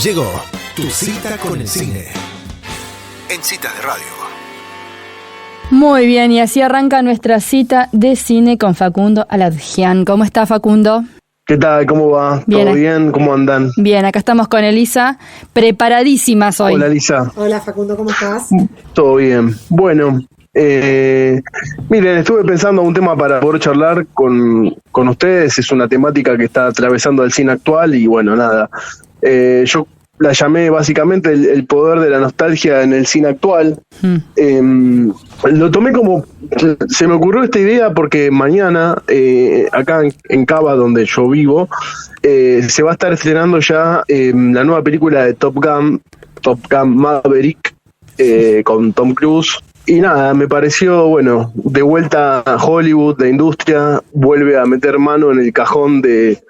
Llegó tu cita con el cine. En Citas de Radio. Muy bien, y así arranca nuestra cita de cine con Facundo Aladjian. ¿Cómo está, Facundo? ¿Qué tal? ¿Cómo va? Bien. ¿Todo bien? ¿Cómo andan? Bien, acá estamos con Elisa, preparadísimas hoy. Hola, Elisa. Hola, Facundo, ¿cómo estás? Todo bien. Bueno, miren, estuve pensando un tema para poder charlar con ustedes. Es una temática que está atravesando el cine actual y bueno, nada. Yo la llamé básicamente el poder de la nostalgia en el cine actual. Lo tomé como, se me ocurrió esta idea porque mañana, acá en Cava, donde yo vivo, se va a estar estrenando ya la nueva película de Top Gun Maverick, con Tom Cruise. Y nada, me pareció, bueno, de vuelta a Hollywood, la industria vuelve a meter mano en el cajón de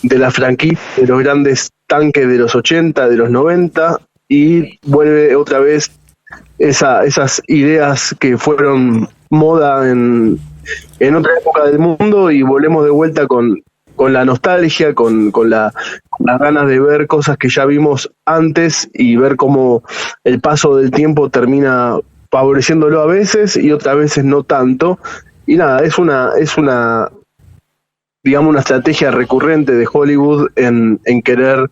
la franquicia, de los grandes tanques de los 80, de los 90, y vuelve otra vez esas ideas que fueron moda en otra época del mundo, y volvemos de vuelta con la nostalgia, con las ganas de ver cosas que ya vimos antes y ver cómo el paso del tiempo termina favoreciéndolo a veces y otras veces no tanto. Y nada, es una digamos, una estrategia recurrente de Hollywood en querer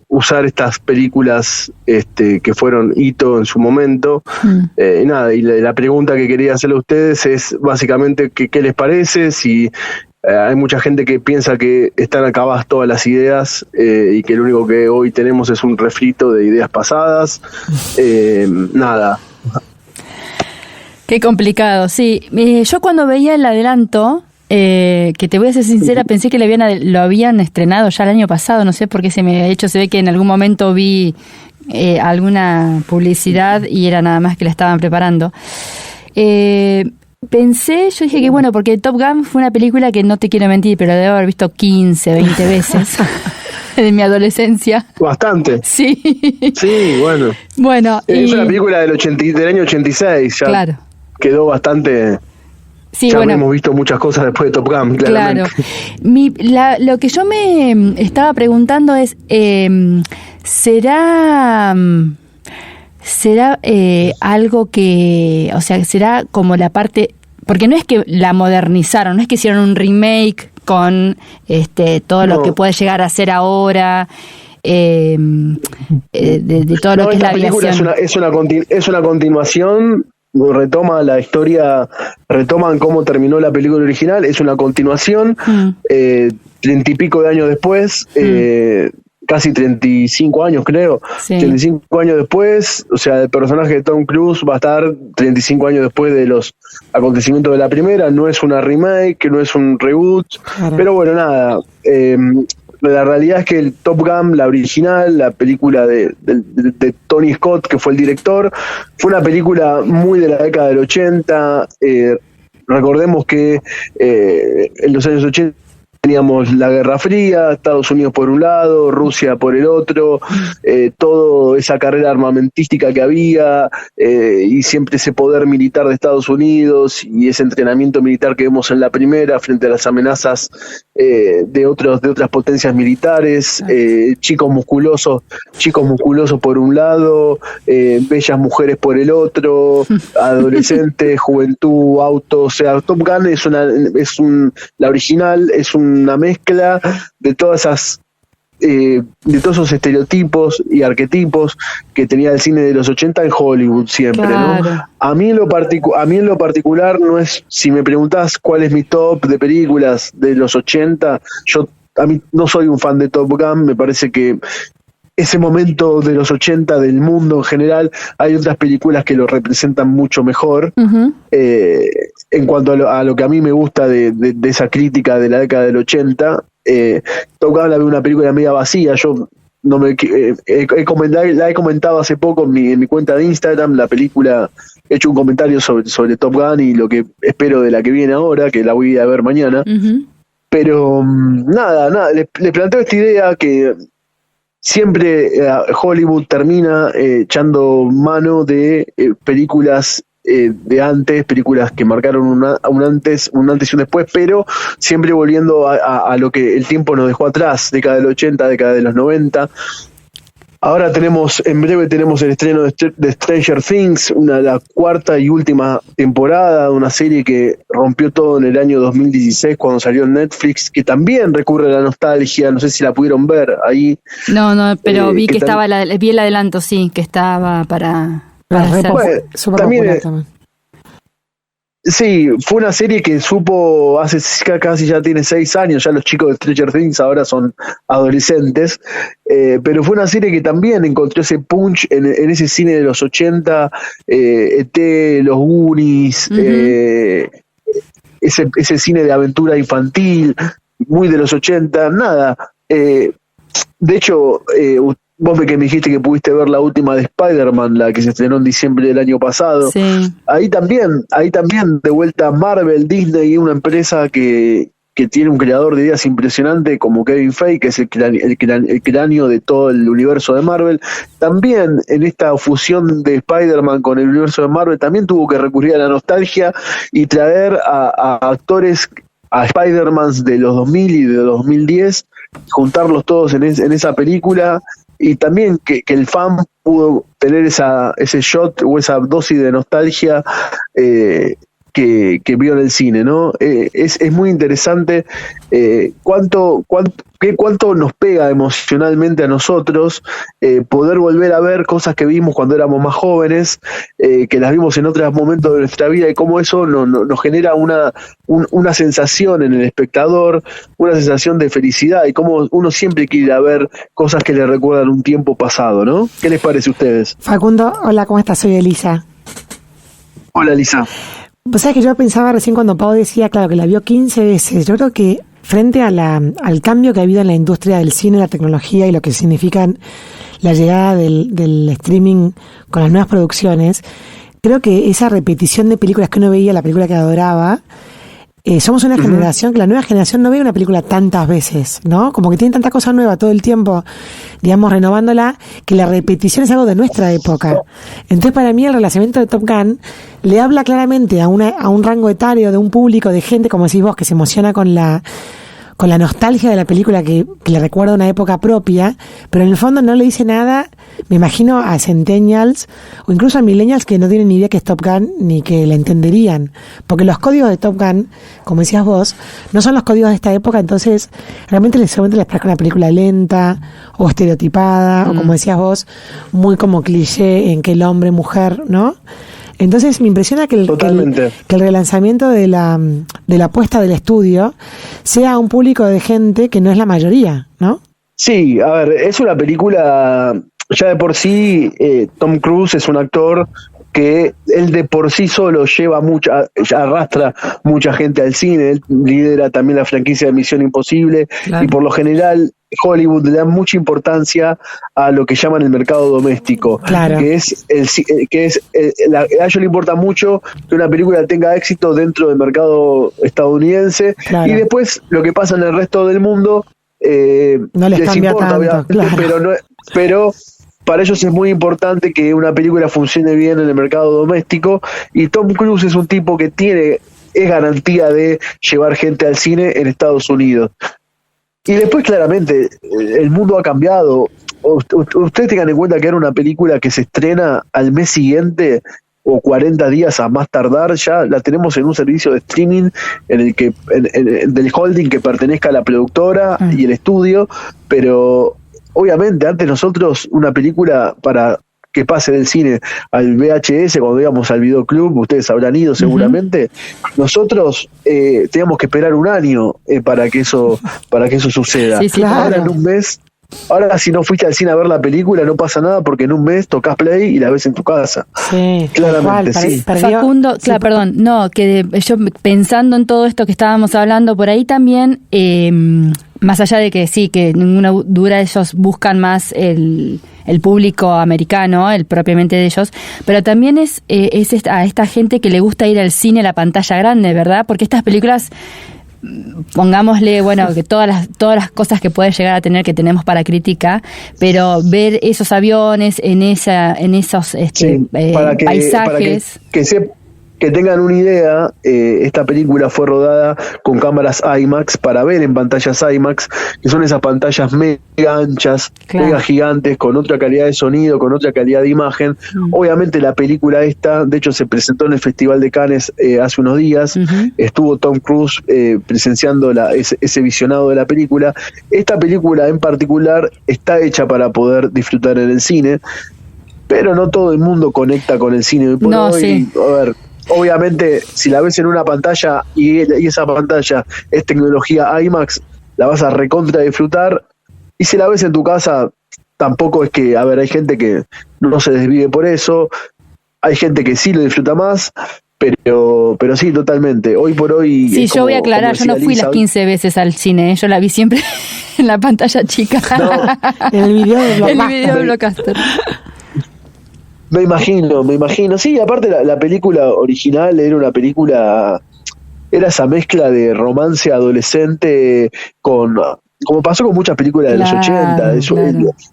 usar estas películas que fueron hito en su momento. Y nada, y la pregunta que quería hacerle a ustedes es básicamente qué les parece, si hay mucha gente que piensa que están acabadas todas las ideas y que lo único que hoy tenemos es un refrito de ideas pasadas. Nada. Qué complicado, sí. Yo cuando veía el adelanto, que te voy a ser sincera, pensé que lo habían estrenado ya el año pasado, no sé por qué se me ha hecho, se ve que en algún momento vi alguna publicidad y era nada más que la estaban preparando. Yo dije que bueno, porque Top Gun fue una película que no te quiero mentir, pero debo haber visto 15, 20 veces en mi adolescencia. Bastante. Sí. Sí, bueno. Bueno, es una película del año 86, ya claro. Quedó bastante. Sí, ya bueno, hemos visto muchas cosas después de Top Gun, claramente. Claro. Lo que yo me estaba preguntando es, ¿será algo que, o sea, será como la parte, porque no es que la modernizaron, no es que hicieron un remake con todo lo que puede llegar a ser ahora, de todo lo que es la aviación. Es una continuación. Retoma la historia, retoman cómo terminó la película original, es una continuación, 30 y pico de años después, casi 35 años creo, sí. 35 años después, o sea, el personaje de Tom Cruise va a estar 35 años después de los acontecimientos de la primera, no es una remake, no es un reboot, claro. Pero bueno, nada, la realidad es que el Top Gun, la original, la película de Tony Scott, que fue el director, fue una película muy de la década del 80. Recordemos que en los años 80 teníamos la Guerra Fría, Estados Unidos por un lado, Rusia por el otro, toda esa carrera armamentística que había, y siempre ese poder militar de Estados Unidos y ese entrenamiento militar que vemos en la primera frente a las amenazas de otras potencias militares, chicos musculosos por un lado, bellas mujeres por el otro, adolescentes, juventud, autos. O sea, Top Gun la original es una mezcla de todas esas de todos esos estereotipos y arquetipos que tenía el cine de los 80 en Hollywood siempre, claro. ¿No? A mí en lo particular no es, si me preguntás cuál es mi top de películas de los 80, a mí no soy un fan de Top Gun, me parece que ese momento de los 80 del mundo en general, hay otras películas que lo representan mucho mejor. Uh-huh. En cuanto a lo que a mí me gusta de esa crítica de la década del 80, Top Gun la veo una película media vacía. Yo no me la he comentado hace poco en mi cuenta de Instagram, la película, he hecho un comentario sobre Top Gun y lo que espero de la que viene ahora, que la voy a ver mañana. Uh-huh. Pero nada, le planteo esta idea que siempre Hollywood termina echando mano de películas de antes, películas que marcaron un antes y un después, pero siempre volviendo a lo que el tiempo nos dejó atrás, década del 80, década de los 90. Ahora en breve tenemos el estreno de Stranger Things, la cuarta y última temporada de una serie que rompió todo en el año 2016 cuando salió en Netflix, que también recurre a la nostalgia, no sé si la pudieron ver ahí. No, pero vi que estaba, vi el adelanto, sí, que estaba para hacer. Bueno, también sí, fue una serie que supo hace casi ya tiene 6 años, ya los chicos de Stranger Things ahora son adolescentes, pero fue una serie que también encontró ese punch en ese cine de los 80, ET, los Goonies, ese cine de aventura infantil, muy de los 80, nada. De hecho, vos que me dijiste que pudiste ver la última de Spider-Man, la que se estrenó en diciembre del año pasado. Sí. Ahí también, de vuelta Marvel, Disney, una empresa que tiene un creador de ideas impresionante como Kevin Feige, que es el cráneo de todo el universo de Marvel. También en esta fusión de Spider-Man con el universo de Marvel, también tuvo que recurrir a la nostalgia y traer a actores, a Spider-Man de los 2000 y de los 2010, juntarlos todos en esa película. Y también que el fan pudo tener ese shot o esa dosis de nostalgia que vio en el cine, ¿no? Es muy interesante cuánto nos pega emocionalmente a nosotros poder volver a ver cosas que vimos cuando éramos más jóvenes, que las vimos en otros momentos de nuestra vida, y cómo eso nos genera una sensación en el espectador, una sensación de felicidad, y cómo uno siempre quiere ir a ver cosas que le recuerdan un tiempo pasado, ¿no? ¿Qué les parece a ustedes? Facundo, hola, ¿cómo estás? Soy Elisa. Hola, Elisa. Pues sabes que yo pensaba recién cuando Pau decía, claro, que la vio 15 veces. Yo creo que frente al cambio que ha habido en la industria del cine, la tecnología y lo que significan la llegada del streaming con las nuevas producciones, creo que esa repetición de películas que uno veía, la película que adoraba, somos una generación que la nueva generación no ve una película tantas veces, ¿no? Como que tiene tanta cosa nueva todo el tiempo, digamos, renovándola, que la repetición es algo de nuestra época. Entonces, para mí, el relanzamiento de Top Gun le habla claramente a un rango etario de un público, de gente, como decís vos, que se emociona con la nostalgia de la película que le recuerda una época propia, pero en el fondo no le dice nada, me imagino, a centennials o incluso a millennials que no tienen ni idea que es Top Gun ni que la entenderían, porque los códigos de Top Gun, como decías vos, no son los códigos de esta época, entonces realmente les parece una película lenta o estereotipada, o como decías vos, muy como cliché en que el hombre, mujer, ¿no? Entonces me impresiona que el relanzamiento de la apuesta del estudio sea un público de gente que no es la mayoría, ¿no? Sí, a ver, es una película, ya de por sí, Tom Cruise es un actor que él de por sí solo arrastra mucha gente al cine, él lidera también la franquicia de Misión Imposible, claro. Y por lo general Hollywood le da mucha importancia a lo que llaman el mercado doméstico, claro. A ellos le importa mucho que una película tenga éxito dentro del mercado estadounidense, claro. Y después lo que pasa en el resto del mundo no les cambia importa, tanto, claro. pero para ellos es muy importante que una película funcione bien en el mercado doméstico, y Tom Cruise es un tipo que es garantía de llevar gente al cine en Estados Unidos. Y después, claramente, el mundo ha cambiado. Ustedes tengan en cuenta que era una película que se estrena al mes siguiente o 40 días a más tardar, ya la tenemos en un servicio de streaming en el que del holding que pertenezca a la productora y el estudio, pero obviamente antes nosotros una película para que pase del cine al VHS, cuando íbamos al videoclub, ustedes habrán ido seguramente, nosotros teníamos que esperar un año para que eso suceda. Sí, claro. Ahora en un mes, si no fuiste al cine a ver la película, no pasa nada, porque en un mes tocas play y la ves en tu casa. Sí, claramente, sí. Facundo, claro, perdón, no, que yo pensando en todo esto que estábamos hablando, por ahí también, más allá de que sí, que ninguna duda ellos buscan más el público americano, el propiamente de ellos, pero también es a esta gente que le gusta ir al cine a la pantalla grande, ¿verdad? Porque estas películas, pongámosle, bueno, que todas las cosas que puede llegar a tener, que tenemos para crítica, pero ver esos aviones en esos paisajes. que tengan una idea, esta película fue rodada con cámaras IMAX para ver en pantallas IMAX, que son esas pantallas mega anchas, mega gigantes, con otra calidad de sonido, con otra calidad de imagen. Obviamente la película esta, de hecho se presentó en el Festival de Cannes hace unos días, estuvo Tom Cruise presenciando ese visionado de la película. Esta película en particular está hecha para poder disfrutar en el cine, pero no todo el mundo conecta con el cine. A ver, obviamente, si la ves en una pantalla y esa pantalla es tecnología IMAX, la vas a recontra disfrutar. Y si la ves en tu casa, tampoco es que, a ver, hay gente que no se desvive por eso, hay gente que sí lo disfruta más, pero sí, totalmente. Hoy por hoy... Sí, yo voy a aclarar, yo no fui las 15 veces al cine, yo la vi siempre en la pantalla chica. No, en el video de Blockbuster. Me imagino. Sí, aparte la película original era esa mezcla de romance adolescente como pasó con muchas películas de los 80.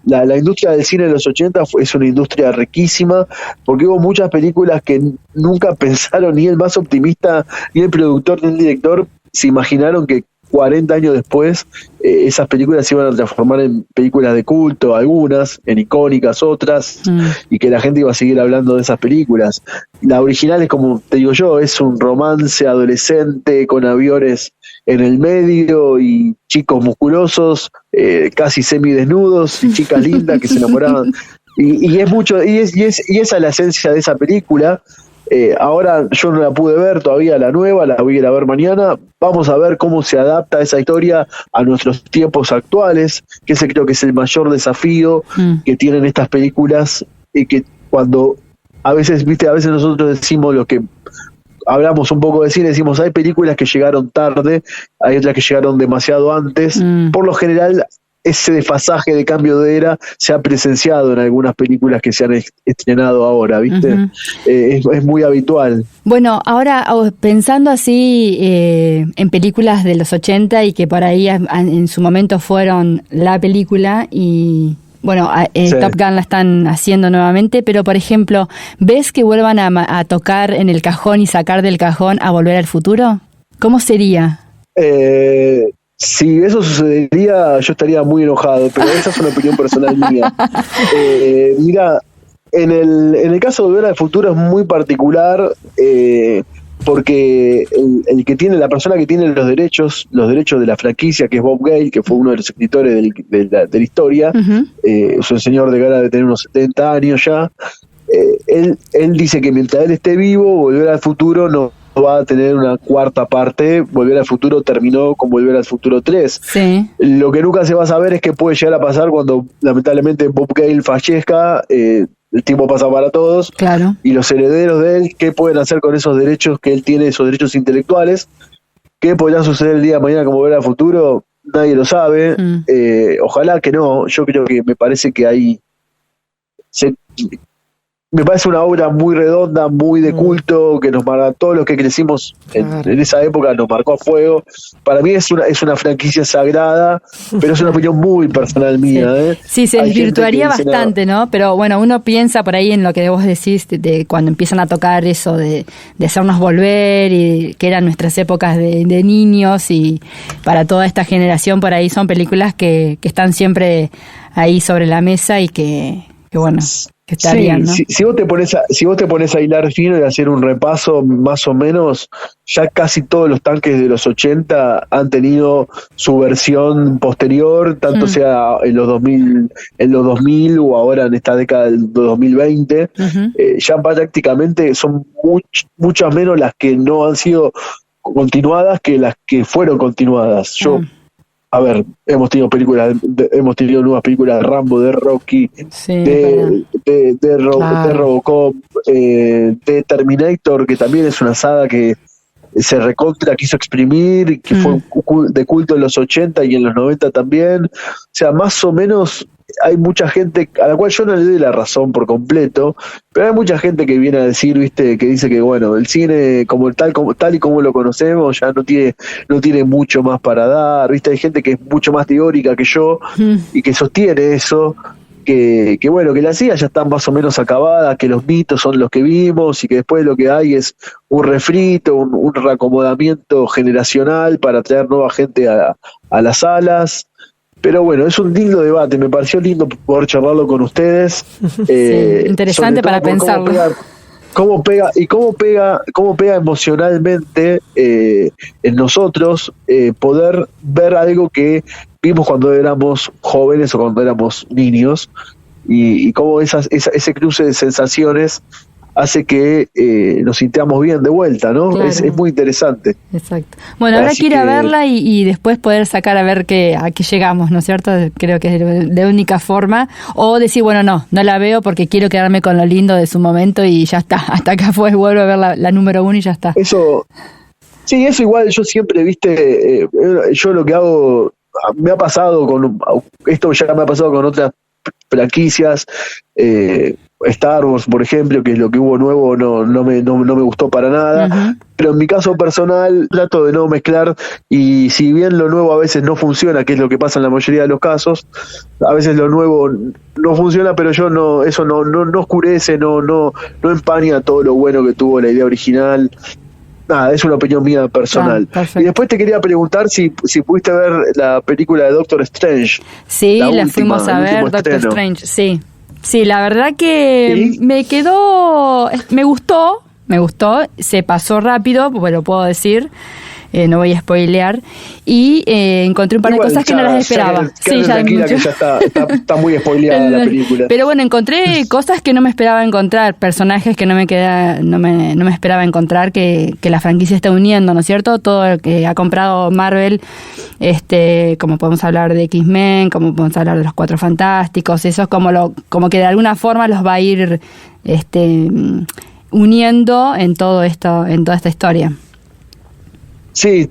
La industria del cine de los 80 es una industria riquísima, porque hubo muchas películas que nunca pensaron, ni el más optimista, ni el productor, ni el director, se imaginaron que 40 años después esas películas se iban a transformar en películas de culto, algunas, en icónicas, otras, y que la gente iba a seguir hablando de esas películas. La original es, como te digo yo, es un romance adolescente con aviones en el medio y chicos musculosos, casi semidesnudos, y chicas lindas que se enamoraban. Y esa es la esencia de esa película. Ahora yo no la pude ver todavía, la nueva, la voy a ir a ver mañana. Vamos a ver cómo se adapta esa historia a nuestros tiempos actuales, que ese creo que es el mayor desafío que tienen estas películas, y que cuando a veces nosotros decimos lo que hablamos un poco de cine, decimos hay películas que llegaron tarde, hay otras que llegaron demasiado antes. Por lo general ese desfasaje de cambio de era se ha presenciado en algunas películas que se han estrenado ahora, ¿viste? Es muy habitual. Bueno, ahora pensando así en películas de los 80 y que por ahí en su momento fueron la película, y bueno, Top Gun la están haciendo nuevamente, pero por ejemplo, ¿ves que vuelvan a tocar en el cajón y sacar del cajón a Volver al Futuro? ¿Cómo sería? Si eso sucedería, yo estaría muy enojado, pero esa es una opinión personal mía. Mira, en el caso de Volver al Futuro es muy particular, porque la persona que tiene los derechos de la franquicia, que es Bob Gale, que fue uno de los escritores de la historia, es un señor de cara de tener unos 70 años ya. Él dice que mientras él esté vivo, Volver al Futuro no va a tener una cuarta parte. Volver al Futuro terminó con Volver al Futuro 3. Sí. Lo que nunca se va a saber es qué puede llegar a pasar cuando lamentablemente Bob Gale fallezca. El tiempo pasa para todos. Claro. Y los herederos de él, ¿qué pueden hacer con esos derechos que él tiene, esos derechos intelectuales? ¿Qué podrá suceder el día de mañana con Volver al Futuro? Nadie lo sabe. Ojalá que no. Yo creo que me parece que me parece una obra muy redonda, muy de culto, que nos marca, todos los que crecimos en esa época nos marcó a fuego. Para mí es una franquicia sagrada, pero es una opinión muy personal mía. Sí, se desvirtuaría bastante, ¿no? Pero bueno, uno piensa por ahí en lo que vos decís, de cuando empiezan a tocar eso de hacernos volver, y que eran nuestras épocas de niños, y para toda esta generación por ahí son películas que están siempre ahí sobre la mesa, y que bueno, que estarían, ¿no? Si vos te pones a hilar fino y hacer un repaso más o menos, ya casi todos los tanques de los 80 han tenido su versión posterior, tanto sea en los 2000 o ahora en esta década del 2020. Ya prácticamente son muchas menos las que no han sido continuadas que las que fueron continuadas. A ver, hemos tenido nuevas películas de Rambo, de Rocky, de Robocop, de Terminator, que también es una saga que se recontra quiso exprimir, que fue de culto en los 80 y en los 90 también. O sea, más o menos hay mucha gente a la cual yo no le doy la razón por completo, pero hay mucha gente que viene a decir, viste, que dice que bueno, el cine tal y como lo conocemos ya no tiene mucho más para dar, viste, hay gente que es mucho más teórica que yo y que sostiene eso, que bueno, que las sillas ya están más o menos acabadas, que los mitos son los que vimos y que después lo que hay es un refrito, un reacomodamiento generacional para traer nueva gente a las salas. Pero bueno, es un lindo debate, me pareció lindo poder charlarlo con ustedes. Sí, interesante para pensarlo. Cómo pega emocionalmente en nosotros poder ver algo que vimos cuando éramos jóvenes o cuando éramos niños, y cómo ese cruce de sensaciones hace que nos sintamos bien de vuelta, ¿no? Claro. Es muy interesante. Exacto. Bueno, habrá que ir a verla y después poder sacar a ver a qué llegamos, ¿no es cierto? Creo que es de única forma. O decir, bueno, no la veo porque quiero quedarme con lo lindo de su momento y ya está. Hasta acá fue, vuelvo a ver la número 1 y ya está. Eso igual yo siempre, viste, yo lo que hago, me ha pasado esto ya me ha pasado con otras franquicias, Star Wars, por ejemplo, que es lo que hubo nuevo, no me gustó para nada. Uh-huh. Pero en mi caso personal trato de no mezclar, y si bien lo nuevo a veces no funciona, que es lo que pasa en la mayoría de los casos, a veces lo nuevo no funciona, pero eso no oscurece, no empaña todo lo bueno que tuvo la idea original. Nada, es una opinión mía personal. Y después te quería preguntar si pudiste ver la película de Doctor Strange. Sí, la fuimos a ver, Doctor Strange, sí. Sí, la verdad que me gustó, se pasó rápido, lo puedo decir, no voy a spoilear, y encontré un par de cosas que no las esperaba. Sí, ya tranquila, que ya está muy spoileada la película. Pero bueno, encontré cosas que no me esperaba encontrar, personajes que no me esperaba encontrar, que la franquicia está uniendo, ¿no es cierto? Todo lo que ha comprado Marvel, como podemos hablar de X-Men, como podemos hablar de los Cuatro Fantásticos, eso es como que de alguna forma los va a ir uniendo en todo esto, en toda esta historia. Sí,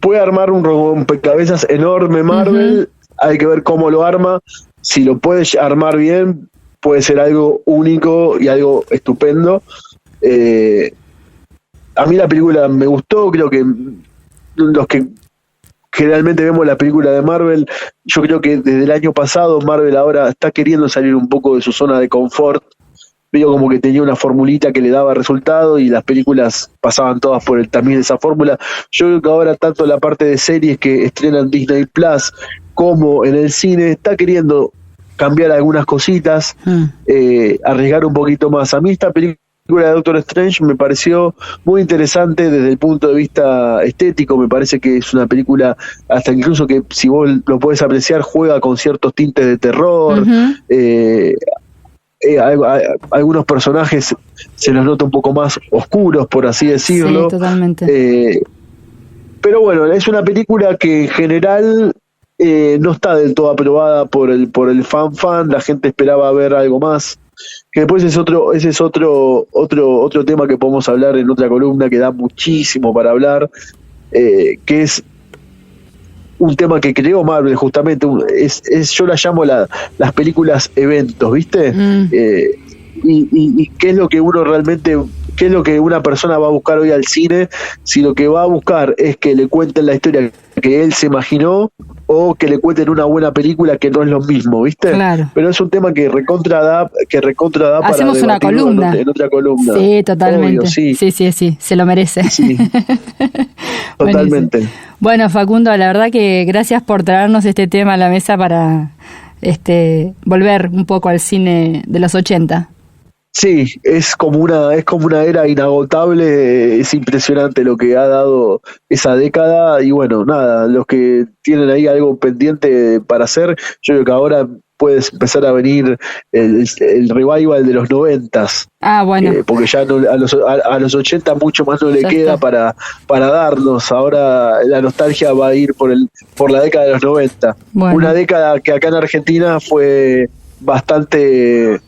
puede armar un rompecabezas enorme Marvel. Uh-huh. Hay que ver cómo lo arma. Si lo puede armar bien, puede ser algo único y algo estupendo. A mí la película me gustó. Creo que los que generalmente vemos la película de Marvel, yo creo que desde el año pasado Marvel ahora está queriendo salir un poco de su zona de confort. Veo como que tenía una formulita que le daba resultado y las películas pasaban todas por también esa fórmula. Yo creo que ahora tanto la parte de series que estrenan Disney Plus como en el cine está queriendo cambiar algunas cositas, arriesgar un poquito más. A mí esta película de Doctor Strange me pareció muy interesante desde el punto de vista estético. Me parece que es una película, hasta incluso que si vos lo podés apreciar, juega con ciertos tintes de terror. Uh-huh. Algunos personajes se los nota un poco más oscuros, por así decirlo. Sí, totalmente. Pero bueno, es una película que en general no está del todo aprobada por el fan. La gente esperaba ver algo más. Que después ese es otro tema que podemos hablar en otra columna que da muchísimo para hablar, que es un tema que creó Marvel justamente, yo la llamo las películas eventos, ¿viste? Y qué es lo que uno realmente, qué es lo que una persona va a buscar hoy al cine, si lo que va a buscar es que le cuenten la historia que él se imaginó o que le cuenten una buena película, que no es lo mismo, ¿viste? Claro. Pero es un tema que recontra da para hacemos una columna. En otra columna. Sí, totalmente. Obvio, sí, se lo merece. Sí. Totalmente. Bueno, Facundo, la verdad que gracias por traernos este tema a la mesa para volver un poco al cine de los 80. Sí, es como una era inagotable. Es impresionante lo que ha dado esa década. Y bueno, nada, los que tienen ahí algo pendiente para hacer, yo creo que ahora puedes empezar a venir el revival de los 90s. Ah, bueno. Porque ya a los 80 mucho más no le ya queda para darnos. Ahora la nostalgia va a ir por la década de los 90. Bueno. Una década que acá en Argentina fue bastante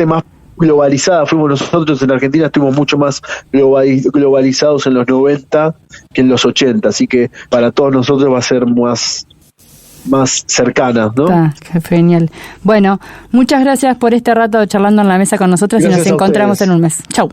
más globalizada. Fuimos nosotros en Argentina, estuvimos mucho más globalizados en los 90 que en los 80. Así que para todos nosotros va a ser más cercana, ¿no? Qué genial. Bueno, muchas gracias por este rato charlando en la mesa con nosotros. Gracias, y nos encontramos en un mes. Chau.